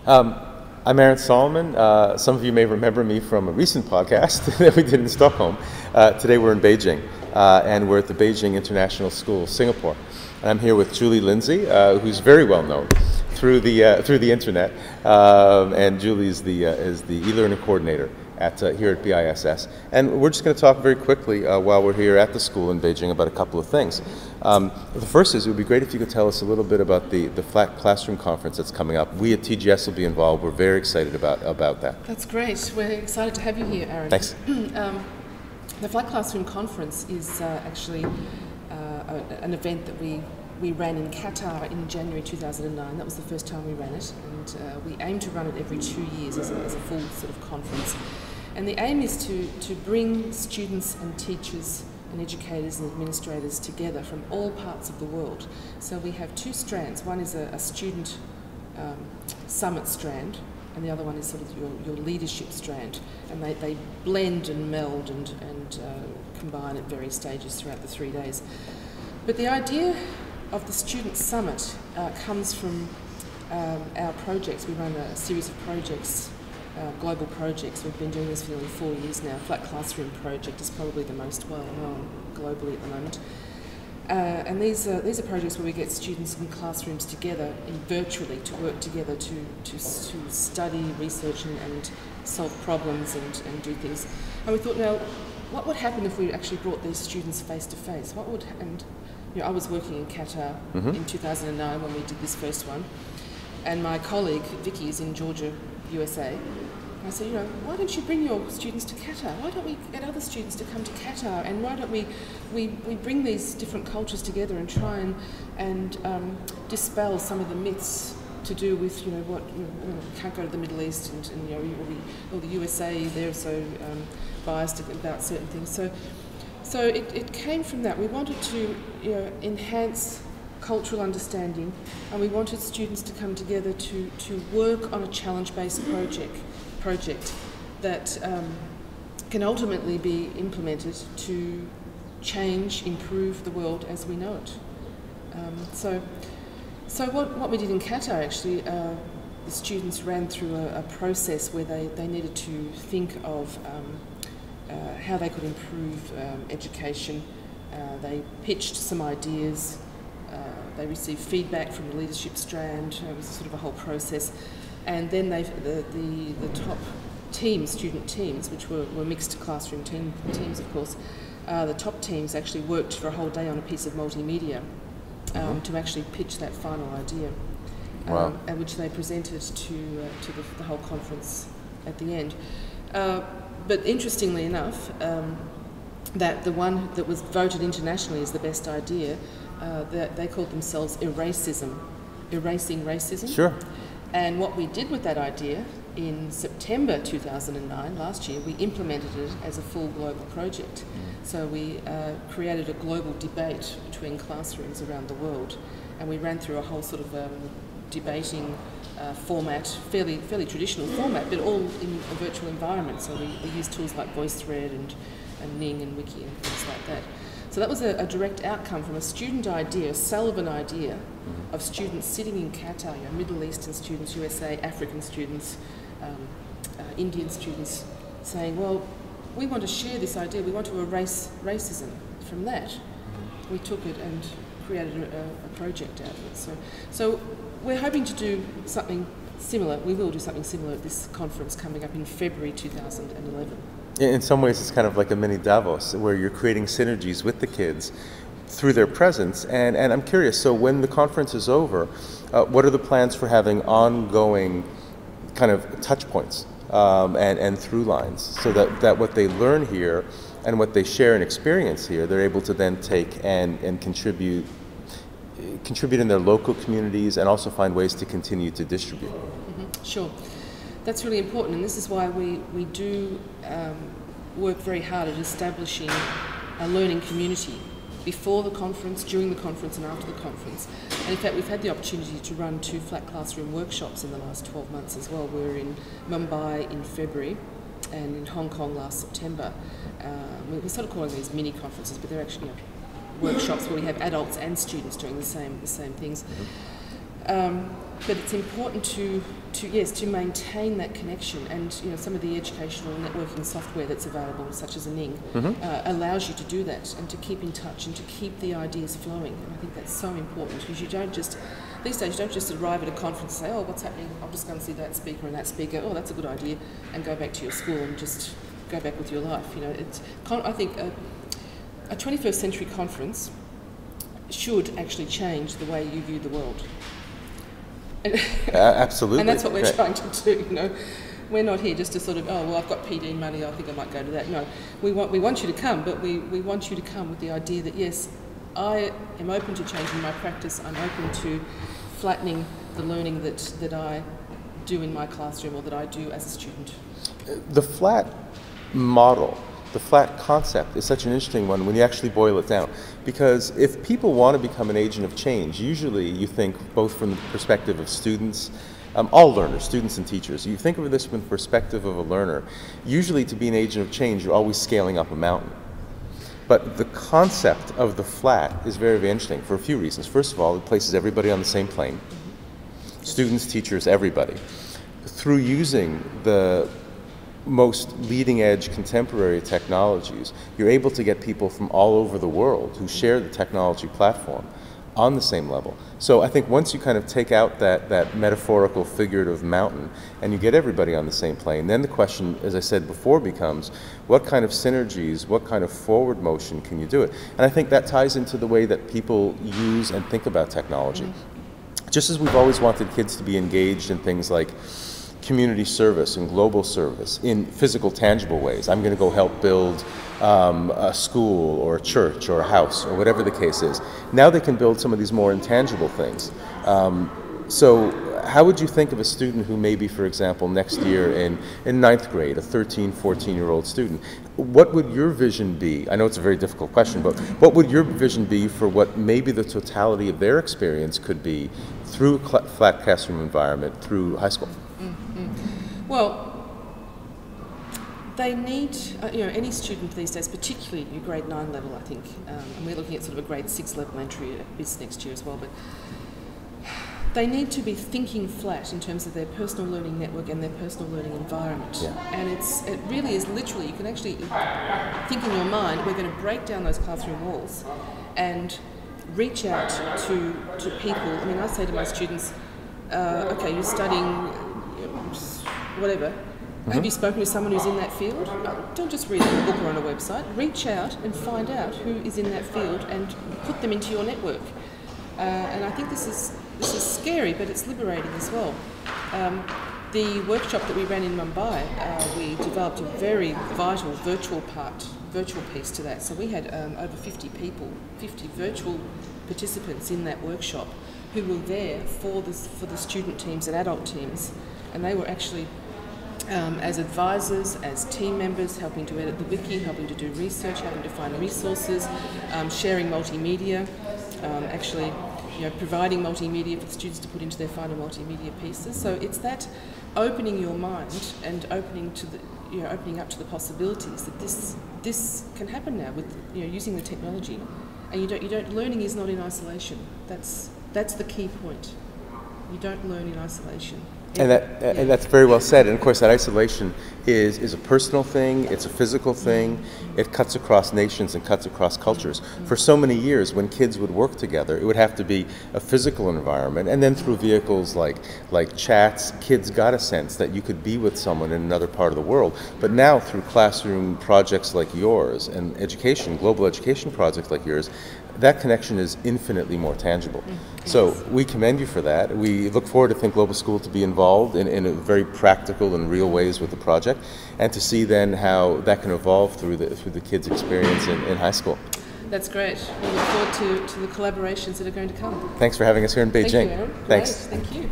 Um, I'm Aron Solomon. Some of you may remember me from a recent podcast that we did in Stockholm. Today we're in Beijing, and we're at the Beijing International School, Singapore. And I'm here with Julie Lindsay, who's very well known through the internet. And Julie is the e-learning coordinator here at BISS. And we're just going to talk very quickly while we're here at the school in Beijing about a couple of things. The first is, it would be great if you could tell us a little bit about the Flat Classroom Conference that's coming up. We at TGS will be involved. We're very excited about that. That's great. We're excited to have you here, Aron. Thanks. The Flat Classroom Conference is actually an event that we ran in Qatar in January 2009. That was the first time we ran it, and we aim to run it every 2 years as a full sort of conference. And the aim is to bring students and teachers and educators and administrators together from all parts of the world. So we have two strands. One is a student summit strand, and the other one is sort of your leadership strand. And they blend and meld and combine at various stages throughout the 3 days. But the idea of the Student Summit comes from our projects. We run a series of projects, global projects. We've been doing this for nearly 4 years now. Flat Classroom Project is probably the most well-known globally at the moment. And these are projects where we get students in classrooms together, virtually, to work together to study, research and solve problems and do things. And we thought, now, what would happen if we actually brought these students face to face? What would, and you know, I was working in Qatar in 2009 when we did this first one, and my colleague Vicky is in Georgia, USA. And I said, you know, why don't you bring your students to Qatar? Why don't we get other students to come to Qatar? And why don't we bring these different cultures together and try and dispel some of the myths to do with, you know, what you can't go to the Middle East and you know, or the USA, they're so biased about certain things. So it came from that. We wanted to, you know, enhance cultural understanding, and we wanted students to come together to work on a challenge-based project that can ultimately be implemented to change, improve the world as we know it. So what we did in Qatar, actually, the students ran through a process where they needed to think of how they could improve education. They pitched some ideas. They received feedback from the leadership strand. It was sort of a whole process. And then the top teams, student teams, which were mixed classroom teams, of course, the top teams actually worked for a whole day on a piece of multimedia to actually pitch that final idea, and which they presented to the whole conference at the end. But interestingly enough, that the one that was voted internationally as the best idea, they called themselves erasing racism. Sure. And what we did with that idea in September 2009, last year, we implemented it as a full global project. So we created a global debate between classrooms around the world, and we ran through a whole sort of debating format, fairly traditional format, but all in a virtual environment. So we used tools like VoiceThread and Ning and Wiki and things like that. So that was a direct outcome from a student idea, a Sullivan idea, of students sitting in Qatar, you know, Middle Eastern students, USA, African students, Indian students, saying, well, we want to share this idea, we want to erase racism. From that, we took it and created a project out of it. So we're hoping to do something similar. We will do something similar at this conference coming up in February 2011. In some ways, it's kind of like a mini Davos, where you're creating synergies with the kids through their presence. And I'm curious, so when the conference is over, what are the plans for having ongoing kind of touch points and through lines, so that what they learn here and what they share and experience here, they're able to then take and contribute in their local communities, and also find ways to continue to distribute? Sure. That's really important, and this is why we do work very hard at establishing a learning community before the conference, during the conference and after the conference. And in fact, we've had the opportunity to run 2 flat classroom workshops in the last 12 months as well. We were in Mumbai in February and in Hong Kong last September. We're sort of calling these mini conferences, but they're actually, you know, workshops where we have adults and students doing the same things. but it's important to maintain that connection, and some of the educational networking software that's available, such as a Ning, allows you to do that and to keep in touch and to keep the ideas flowing. And I think that's so important, because these days you don't just arrive at a conference and say, oh, what's happening? I'll just go and see that speaker and that speaker. Oh, that's a good idea, and go back to your school and just go back with your life. I think a 21st century conference should actually change the way you view the world. Absolutely. And that's what we're trying to do. We're not here just to sort of, oh, well, I've got PD money, I think I might go to that. No, we want you to come, but we want you to come with the idea that, yes, I am open to changing my practice. I'm open to flattening the learning that I do in my classroom or that I do as a student. The flat model, the flat concept is such an interesting one when you actually boil it down. Because if people want to become an agent of change, usually you think both from the perspective of students, all learners, students and teachers, you think of this from the perspective of a learner. Usually to be an agent of change, you're always scaling up a mountain. But the concept of the flat is very, very interesting for a few reasons. First of all, it places everybody on the same plane. Students, teachers, everybody. Through using the most leading edge contemporary technologies, you're able to get people from all over the world who share the technology platform on the same level. So I think once you kind of take out that metaphorical figurative mountain and you get everybody on the same plane, then the question, as I said before, becomes what kind of synergies, what kind of forward motion can you do it? And I think that ties into the way that people use and think about technology. Just as we've always wanted kids to be engaged in things like community service and global service in physical, tangible ways. I'm going to go help build a school or a church or a house or whatever the case is. Now they can build some of these more intangible things. So how would you think of a student who maybe, for example, next year in ninth grade, a 13, 14-year-old student, what would your vision be? I know it's a very difficult question, but what would your vision be for what maybe the totality of their experience could be through a flat classroom environment, through high school? Well, they need, any student these days, particularly your grade 9 level, I think, and we're looking at sort of a grade 6 level entry at BISS next year as well, but they need to be thinking flat in terms of their personal learning network and their personal learning environment. Yeah. And it really is literally, you can actually think in your mind, we're going to break down those classroom walls and reach out to people. I mean, I say to my students, okay, you're studying whatever. Have you spoken to someone who's in that field? Don't just read a book or on a website. Reach out and find out who is in that field and put them into your network. And I think this is scary, but it's liberating as well. The workshop that we ran in Mumbai, we developed a very vital virtual piece to that. So we had over 50 people, 50 virtual participants in that workshop who were there for the student teams and adult teams, and they were actually as advisors, as team members, helping to edit the wiki, helping to do research, helping to find resources, sharing multimedia, actually providing multimedia for the students to put into their final multimedia pieces. So it's that opening your mind and opening up to the possibilities that this can happen now with using the technology. And learning is not in isolation. That's the key point. You don't learn in isolation. And that's very well said. And of course, that isolation is a personal thing. It's a physical thing. It cuts across nations and cuts across cultures. For so many years, when kids would work together, it would have to be a physical environment, and then through vehicles like chats, kids got a sense that you could be with someone in another part of the world. But now, through classroom projects like yours and global education projects like yours, that connection is infinitely more tangible. So we commend you for that. We look forward to Think Global School to be involved in a very practical and real ways with the project, and to see then how that can evolve through the kids' experience in high school. That's great. We look forward to the collaborations that are going to come. Thanks for having us here in Beijing. Thank you, Aron. Thanks. Great. Thank you.